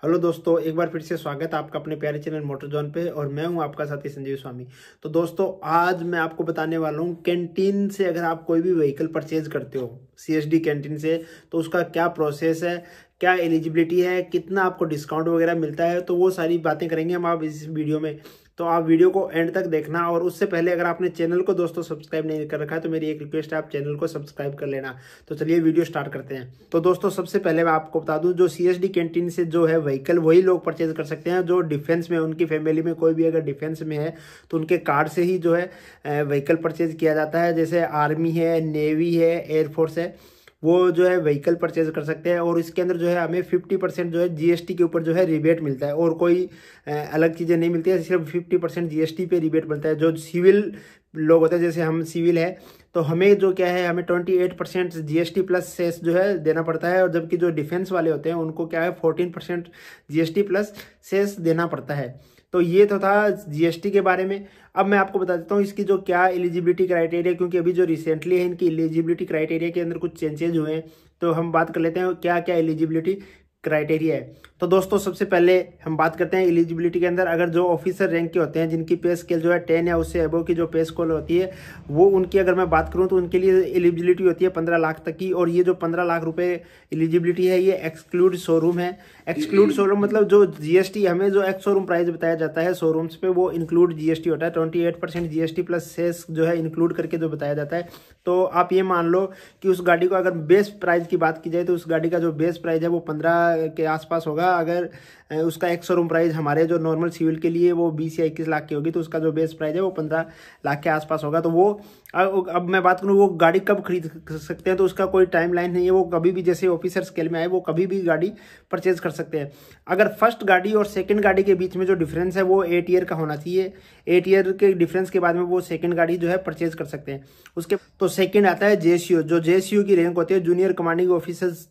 Hello दोस्तों, एक बार फिर से स्वागत है आपका अपने प्यारे चैनल मोटर जोन पे। और मैं हूं आपका साथी संजीव स्वामी। तो दोस्तों, आज मैं आपको बताने वाला हूं कैंटीन से अगर आप कोई भी व्हीकल परचेज करते हो सीएसडी कैंटीन से, तो उसका क्या प्रोसेस है, क्या एलिजिबिलिटी है, कितना आपको डिस्काउंट वगैरह मिलता है। तो वो सारी बातें करेंगे हम आप इस वीडियो में। तो आप वीडियो को एंड तक देखना। और उससे पहले अगर आपने चैनल को दोस्तों सब्सक्राइब नहीं कर रखा है तो मेरी एक रिक्वेस्ट है, आप चैनल को सब्सक्राइब कर लेना। तो चलिए वीडियो स्टार्ट करते हैं। तो दोस्तों, सबसे पहले मैं आपको बता दूं, जो सीएसडी कैंटीन से जो है व्हीकल वही लोग परचेज कर सकते हैं जो डिफेंस में, उनकी फैमिली में कोई भी अगर डिफेंस में है तो उनके कार्ड से ही जो है व्हीकल परचेज किया जाता है। जैसे आर्मी है, नेवी है, एयरफोर्स है, वो जो है व्हीकल परचेज कर सकते हैं। और इसके अंदर जो है हमें 50% जो है जीएसटी के ऊपर जो है रिबेट मिलता है, और कोई अलग चीज़ें नहीं मिलती है, सिर्फ 50% जीएसटी पे रिबेट मिलता है। जो सिविल लोग होते हैं, जैसे हम सिविल है, तो हमें जो क्या है, हमें 28% जीएसटी प्लस सेस जो है देना पड़ता है। और जबकि जो डिफेंस वाले होते हैं उनको क्या है, 14% जीएसटी प्लस सेस देना पड़ता है। तो ये तो था जीएसटी के बारे में। अब मैं आपको बता देता हूँ इसकी जो क्या एलिजिबिलिटी क्राइटेरिया, क्योंकि अभी जो रिसेंटली है इनकी एलिजिबिलिटी क्राइटेरिया के अंदर कुछ चेंजेज हुए हैं। तो हम बात कर लेते हैं क्या क्या एलिजिबिलिटी क्राइटेरिया है। तो दोस्तों, सबसे पहले हम बात करते हैं एलिजिबिलिटी के अंदर। अगर जो ऑफिसर रैंक के होते हैं, जिनकी पे स्केल जो है 10 या उससे अबव की जो पे स्केल होती है, वो उनकी अगर मैं बात करूं तो उनके लिए एलिजिबिलिटी होती है 15 लाख तक की। और ये जो 15 लाख रुपए एलिजिबिलिटी है, ये एक्सक्लूड शोरूम है। एक्सक्लूड शोरूम मतलब जो जीएसटी हमें जो एक्स शोरूम प्राइस बताया जाता है शोरूम्स पे, वो इंक्लूड जीएसटी होता है। 28% जीएसटी प्लस सेस जो है इंक्लूड करके जो बताया जाता है। तो आप ये मान लो कि उस गाड़ी को अगर बेस प्राइस की बात की जाए तो उस गाड़ी का जो बेस प्राइस है वो 15 के आसपास होगा। अगर उसका एक शोरूम प्राइस हमारे जो नॉर्मल सिविल के लिए वो 20 या 21 लाख की होगी, तो उसका जो बेस प्राइस है वो 15 लाख के आसपास होगा। तो वो अब मैं बात करूँ वो गाड़ी कब खरीद सकते हैं, तो उसका कोई टाइम लाइन नहीं है। वो कभी भी, जैसे ऑफिसर स्केल में आए, वो कभी भी गाड़ी परचेज कर सकते हैं। अगर फर्स्ट गाड़ी और सेकंड गाड़ी के बीच में जो डिफरेंस है वो 8 ईयर का होना चाहिए। 8 ईयर के डिफरेंस के बाद में वो सेकंड गाड़ी जो है परचेज कर सकते हैं। उसके तो सेकंड आता है जेसीओ। जो जेसीओ की रैंक होती है, जूनियर कमांडिंग ऑफिसर्स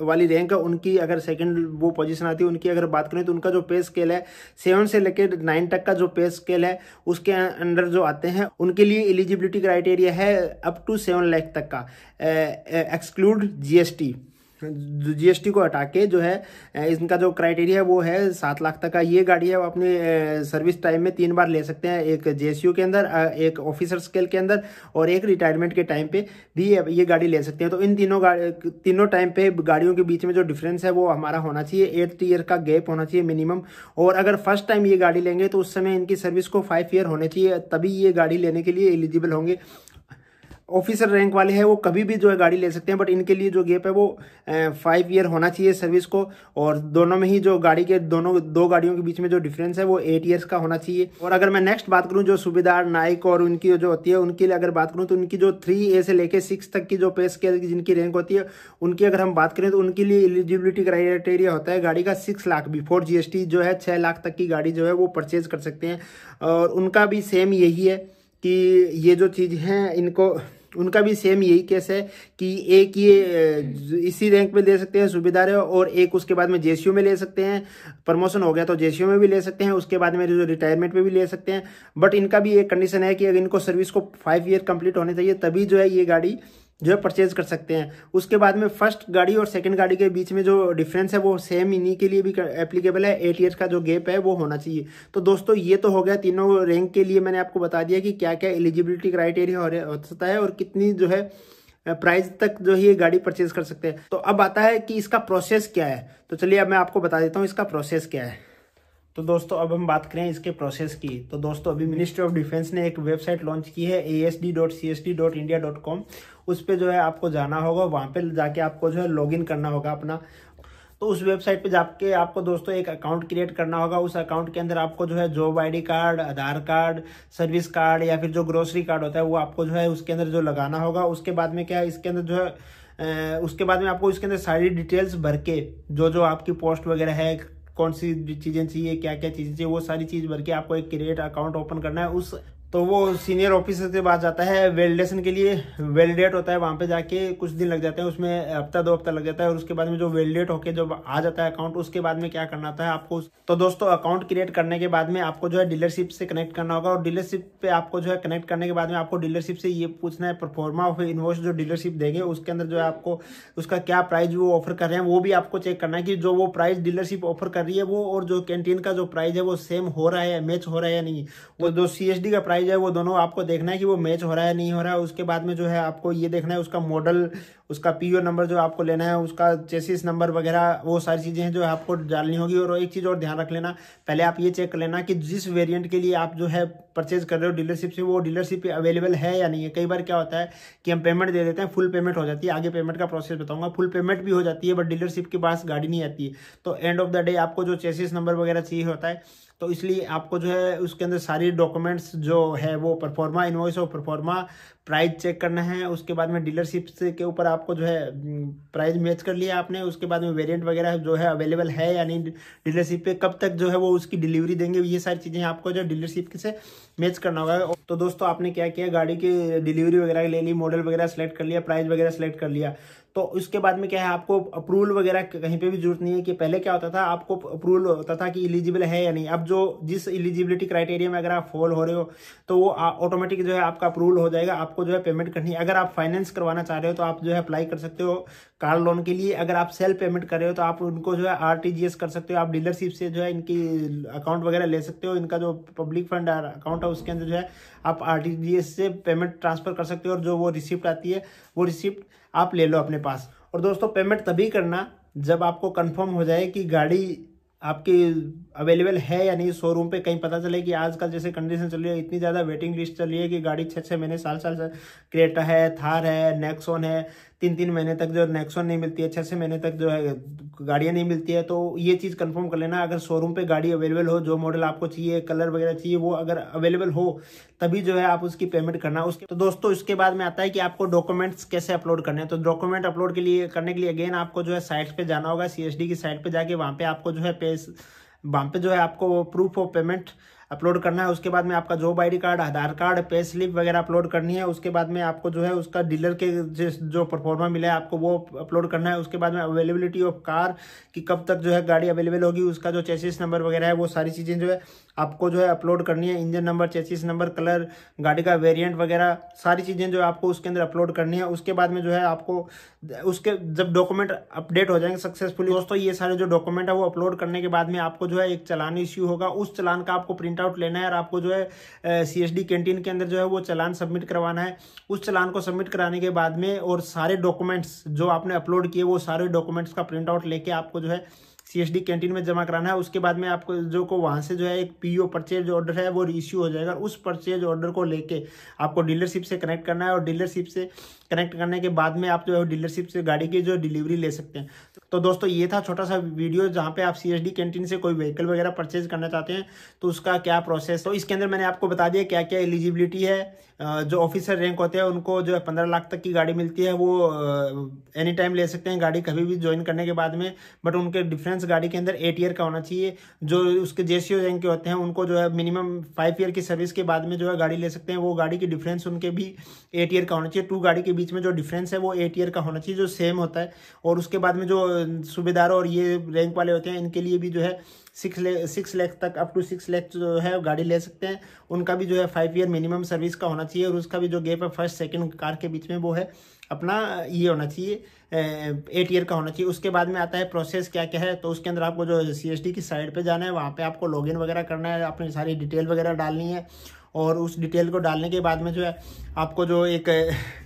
वाली रैंक है, उनकी अगर सेकंड वो पोजीशन आती है, उनकी अगर बात करें तो उनका जो पे स्केल है 7 से लेकर 9 तक का जो पे स्केल है, उसके अंडर जो आते हैं उनके लिए एलिजिबिलिटी क्राइटेरिया है अप टू 7 लाख तक का, एक्सक्लूड जीएसटी। जीएसटी को हटा के जो है इनका जो क्राइटेरिया है वो है 7 लाख तक का। ये गाड़ी है वो अपने सर्विस टाइम में 3 बार ले सकते हैं, एक जेसीयू के अंदर, एक ऑफिसर स्केल के अंदर, और एक रिटायरमेंट के टाइम पे भी ये गाड़ी ले सकते हैं। तो इन तीनों टाइम पे गाड़ियों के बीच में जो डिफरेंस है वो हमारा होना चाहिए, 8 ईयर का गैप होना चाहिए मिनिमम। और अगर फर्स्ट टाइम ये गाड़ी लेंगे तो उस समय इनकी सर्विस को 5 ईयर होने चाहिए, तभी ये गाड़ी लेने के लिए एलिजिबल होंगे। ऑफिसर रैंक वाले हैं वो कभी भी जो है गाड़ी ले सकते हैं, बट इनके लिए जो गैप है वो 5 ईयर होना चाहिए सर्विस को। और दोनों में ही जो गाड़ी के दो गाड़ियों के बीच में जो डिफरेंस है वो 8 ईयर्स का होना चाहिए। और अगर मैं नेक्स्ट बात करूं, जो सूबेदार, नाइक और उनकी जो होती है, उनके लिए अगर बात करूं तो उनकी जो 3A से लेके 6 तक की जो पे स्केल की जिनकी रैंक होती है, उनकी अगर हम बात करें तो उनके लिए एलिजिबिलिटी क्राइटेरिया होता है गाड़ी का 6 लाख बिफोर जीएसटी जो है 6 लाख तक की गाड़ी जो है वो परचेज कर सकते हैं। और उनका भी सेम यही है कि ये जो चीज़ हैं इनको, उनका भी सेम यही केस है कि एक ये इसी रैंक में ले सकते हैं सूबेदार है, और एक उसके बाद में जेसीओ में ले सकते हैं। प्रमोशन हो गया तो जेसीओ में भी ले सकते हैं, उसके बाद में जो रिटायरमेंट में भी ले सकते हैं। बट इनका भी एक कंडीशन है कि अगर इनको सर्विस को 5 ईयर कंप्लीट होने चाहिए, तभी जो है ये गाड़ी जो है परचेज कर सकते हैं। उसके बाद में फर्स्ट गाड़ी और सेकंड गाड़ी के बीच में जो डिफरेंस है वो सेम इन्हीं के लिए भी एप्लीकेबल है, 8 ईयर्स का जो गैप है वो होना चाहिए। तो दोस्तों, ये तो हो गया तीनों रैंक के लिए। मैंने आपको बता दिया कि क्या क्या एलिजिबिलिटी क्राइटेरिया होता है और कितनी जो है प्राइस तक जो है ये गाड़ी परचेज कर सकते हैं। तो अब आता है कि इसका प्रोसेस क्या है। तो चलिए अब मैं आपको बता देता हूँ इसका प्रोसेस क्या है। तो दोस्तों, अब हम बात करें इसके प्रोसेस की। तो दोस्तों, अभी मिनिस्ट्री ऑफ डिफेंस ने एक वेबसाइट लॉन्च की है, asd.csd.india.com। उस पर जो है आपको जाना होगा, वहाँ पे जाके आपको जो है लॉगिन करना होगा अपना। तो उस वेबसाइट पे जाके आपको दोस्तों एक अकाउंट क्रिएट करना होगा। उस अकाउंट के अंदर आपको जो है जॉब आईडी कार्ड, आधार कार्ड, सर्विस कार्ड या फिर जो ग्रोसरी कार्ड होता है वो आपको जो है उसके अंदर जो लगाना होगा। उसके बाद में क्या है, इसके अंदर जो है उसके बाद में आपको इसके अंदर सारी डिटेल्स भर के, जो आपकी पोस्ट वगैरह है, कौन सी चीज़ें चाहिए, क्या क्या चीज़ें चाहिए, वो सारी चीज़ भर के आपको एक क्रिएट अकाउंट ओपन करना है। तो वो सीनियर ऑफिसर के पास जाता है वैलिडेशन के लिए। वैलिडेट होता है, वहाँ पे जाके कुछ दिन लग जाते हैं, उसमें हफ्ता 2 हफ्ता लग जाता है। और उसके बाद में जो वैलिडेट होके जब आ जाता है अकाउंट, उसके बाद में क्या करना होता है आपको। तो दोस्तों अकाउंट क्रिएट करने के बाद में आपको जो है डीलरशिप से कनेक्ट करना होगा। और डीलरशिप पे आपको जो है कनेक्ट करने के बाद में आपको डीलरशिप से ये पूछना है परफॉर्मा ऑफ इनवॉइस जो डीलरशिप देंगे उसके अंदर जो है आपको उसका क्या प्राइस वो ऑफर कर रहे हैं, वो भी आपको चेक करना है कि जो वो प्राइस डीलरशिप ऑफर कर रही है वो और जो कैंटीन का जो प्राइस है वो सेम हो रहा है, मैच हो रहा है या नहीं। वो जो CSD का प्राइस है वो दोनों आपको देखना है कि वो मैच हो रहा है नहीं हो रहा है। उसके बाद में जो है आपको ये देखना है उसका मॉडल, उसका PO नंबर जो आपको लेना है, उसका चेसिस नंबर वगैरह, वो सारी चीज़ें हैं जो आपको डालनी होगी। और एक चीज़ और ध्यान रख लेना, पहले आप ये चेक कर लेना कि जिस वेरिएंट के लिए आप जो है परचेज कर रहे हो डीलरशिप से, वो डीलरशिप पे अवेलेबल है या नहीं है। कई बार क्या होता है कि हम पेमेंट दे देते हैं, फुल पेमेंट हो जाती है, आगे पेमेंट का प्रोसेस बताऊंगा, फुल पेमेंट भी हो जाती है बट डीलरशिप के पास गाड़ी नहीं आती है। तो एंड ऑफ द डे आपको जो चेसिस नंबर वगैरह चाहिए होता है, तो इसलिए आपको जो है उसके अंदर सारी डॉक्यूमेंट्स जो है वो परफॉर्मा इनवॉइस और परफॉर्मा प्राइस चेक करना है। उसके बाद में डीलरशिप के ऊपर आपको जो है प्राइस मैच कर लिया आपने। उसके बाद में वेरिएंट वगैरह जो है अवेलेबल है या नहीं डीलरशिप पे, कब तक जो है वो उसकी डिलीवरी देंगे, ये सारी चीज़ें आपको जो डीलरशिप से मैच करना होगा। तो दोस्तों आपने क्या किया, गाड़ी की डिलीवरी वगैरह ले ली, मॉडल वगैरह सेलेक्ट कर लिया, प्राइस वगैरह सेलेक्ट कर लिया। तो उसके बाद में क्या है, आपको अप्रूवल वगैरह कहीं पे भी जरूरत नहीं है। कि पहले क्या होता था, आपको अप्रूवल होता था कि एलिजिबल है या नहीं। अब जो जिस एलिजिबिलिटी क्राइटेरिया में अगर आप फॉल हो रहे हो तो वो ऑटोमेटिक जो है आपका अप्रूवल हो जाएगा। आपको जो है पेमेंट करनी है। अगर आप फाइनेंस करवाना चाह रहे हो तो आप जो है अप्लाई कर सकते हो कार लोन के लिए। अगर आप सेल्फ पेमेंट कर रहे हो तो आप उनको जो है RTGS कर सकते हो। आप डीलरशिप से जो है इनकी अकाउंट वगैरह ले सकते हो। इनका जो पब्लिक फंड अकाउंट है उसके अंदर जो है आप RTGS से पेमेंट ट्रांसफर कर सकते हो। और जो वो रिसिप्ट आती है वो रिसिप्ट आप ले लो अपने पास। और दोस्तों पेमेंट तभी करना जब आपको कंफर्म हो जाए कि गाड़ी आपकी अवेलेबल है या नहीं शोरूम पे। कहीं पता चले कि आजकल जैसे कंडीशन चल रही है, इतनी ज़्यादा वेटिंग लिस्ट चल रही है कि गाड़ी 6-6 महीने साल से क्रेटा है, थार है, नेक्सॉन है, 3-3 महीने तक जो नेक्सॉन नहीं मिलती है, 6-6 महीने तक जो है गाड़ियाँ नहीं मिलती है। तो ये चीज़ कंफर्म कर लेना, अगर शोरूम पे गाड़ी अवेलेबल हो, जो मॉडल आपको चाहिए, कलर वगैरह चाहिए, वो अगर अवेलेबल हो तभी जो है आप उसकी पेमेंट करना। उसके तो दोस्तों इसके बाद में आता है कि आपको डॉक्यूमेंट्स कैसे अपलोड करने हैं। तो डॉक्यूमेंट अपलोड के लिए करने के लिए अगेन आपको जो है साइट पे जाना होगा, CSD की साइट पे जाके वहाँ पे आपको जो है वहाँ पे जो है आपको प्रूफ ऑफ पेमेंट अपलोड करना है। उसके बाद में आपका जॉब ID कार्ड, आधार कार्ड, पे स्लिप वगैरह अपलोड करनी है। उसके बाद में आपको जो है उसका डीलर के जो परफॉर्मा मिला है आपको वो अपलोड करना है। उसके बाद में अवेलेबिलिटी ऑफ कार कि कब तक जो है गाड़ी अवेलेबल होगी, उसका जो चेसिस नंबर वगैरह है वो सारी चीज़ें जो है आपको जो है अपलोड करनी है। Engine number, chassis number, colour, गाड़ी का वेरिएंट वगैरह सारी चीज़ें जो है आपको उसके अंदर अपलोड करनी है। उसके बाद में जो है आपको उसके जब डॉक्यूमेंट अपडेट हो जाएंगे सक्सेसफुली दोस्तों, ये सारे जो डॉक्यूमेंट है वो अपलोड करने के बाद में आपको जो है एक चालान इश्यू होगा। उस चालान का आपको प्रिंट आउट लेना है और आपको जो है CSD कैंटीन के अंदर जो है वो चालान सबमिट करवाना है। उस चालान को सबमिट कराने के बाद में और सारे डॉक्यूमेंट्स जो आपने अपलोड किए वो सारे डॉक्यूमेंट्स का प्रिंट आउट लेके आपको जो है CSD कैंटीन में जमा कराना है। उसके बाद में आपको जो को वहाँ से जो है एक PO परचेज ऑर्डर है वो इश्यू हो जाएगा। उस परचेज ऑर्डर को लेके आपको डीलरशिप से कनेक्ट करना है। और डीलरशिप से कनेक्ट करने के बाद में आप जो है डीलरशिप से गाड़ी की जो डिलीवरी ले सकते हैं। तो दोस्तों ये था छोटा सा वीडियो जहाँ पे आप CSD कैंटीन से कोई व्हीकल वगैरह परचेज करना चाहते हैं तो उसका क्या प्रोसेस। तो इसके अंदर मैंने आपको बता दिया क्या क्या एलिजिबिलिटी है। जो ऑफिसर रैंक होते हैं उनको जो है 15 लाख तक की गाड़ी मिलती है, वो एनी टाइम ले सकते हैं गाड़ी कभी भी ज्वाइन करने के बाद में। बट उनके डिफरेंस गाड़ी के अंदर 8 ईयर का होना चाहिए। जो उसके JCO रैंक के होते हैं उनको जो है मिनिमम 5 ईयर की सर्विस के बाद में जो है गाड़ी ले सकते हैं। वो गाड़ी की डिफरेंस उनके भी 8 ईयर का होना चाहिए। 2 गाड़ी के बीच में जो डिफरेंस है वो 8 ईयर का होना चाहिए, जो सेम होता है। और उसके बाद में जो सूबेदार और ये रैंक वाले होते हैं इनके लिए भी जो है 6 लाख तक, अप टू 6 लाख जो है गाड़ी ले सकते हैं। उनका भी जो है 5 ईयर मिनिमम सर्विस का होना चाहिए। और उसका भी जो गैप है फर्स्ट सेकंड कार के बीच में वो है अपना ये होना चाहिए 8 ईयर का होना चाहिए। उसके बाद में आता है प्रोसेस क्या क्या है। तो उसके अंदर आपको जो CSD की साइट पे जाना है, वहाँ पे आपको लॉगिन वगैरह करना है, अपनी सारी डिटेल वगैरह डालनी है। और उस डिटेल को डालने के बाद में जो है आपको जो एक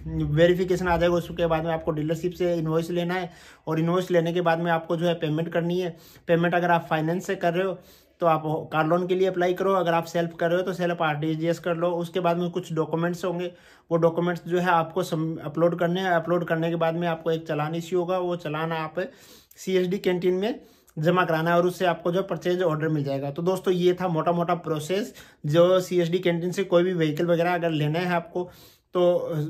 वेरिफिकेशन आ जाएगा, उसके बाद में आपको डीलरशिप से इन्वॉइस लेना है। और इन्वॉइस लेने के बाद में आपको जो है पेमेंट करनी है। पेमेंट अगर आप फाइनेंस से कर रहे हो तो आप कार लोन के लिए अप्लाई करो, अगर आप सेल्फ कर रहे हो तो सेल्फ RTGS कर लो। उसके बाद में कुछ डॉक्यूमेंट्स होंगे, वो डॉक्यूमेंट्स जो है आपको अपलोड करने हैं। अपलोड करने के बाद में आपको एक चालान इश्यू होगा, वो चालान आप CSD कैंटीन में जमा कराना है और उससे आपको जो परचेज ऑर्डर मिल जाएगा। तो दोस्तों ये था मोटा मोटा प्रोसेस जो CSD कैंटीन से कोई भी व्हीकल वगैरह अगर लेना है आपको तो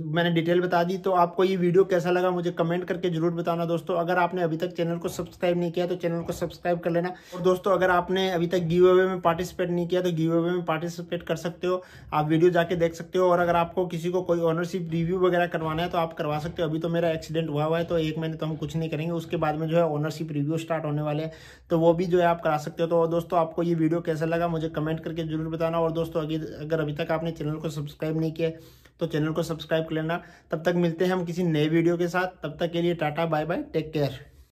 मैंने डिटेल बता दी। तो आपको ये वीडियो कैसा लगा मुझे कमेंट करके जरूर बताना दोस्तों। अगर आपने अभी तक चैनल को सब्सक्राइब नहीं किया तो चैनल को सब्सक्राइब कर लेना। और दोस्तों अगर आपने अभी तक गिव अवे में पार्टिसिपेट नहीं किया तो गिव अवे में पार्टिसिपेट कर सकते हो, आप वीडियो जाके देख सकते हो। और अगर आपको किसी को कोई ओनरशिप रिव्यू वगैरह करवाना है तो आप करवा सकते हो। अभी तो मेरा एक्सीडेंट हुआ है तो 1 महीने तो हम कुछ नहीं करेंगे, उसके बाद में जो है ओनरशिप रिव्यू स्टार्ट होने वाले हैं, तो वो भी जो है आप करा सकते हो। तो दोस्तों आपको ये वीडियो कैसा लगा मुझे कमेंट करके जरूर बताना। और दोस्तों अगर अभी तक आपने चैनल को सब्सक्राइब नहीं किया तो चैनल को सब्सक्राइब कर लेना। तब तक मिलते हैं हम किसी नए वीडियो के साथ, तब तक के लिए tata bye bye, take care.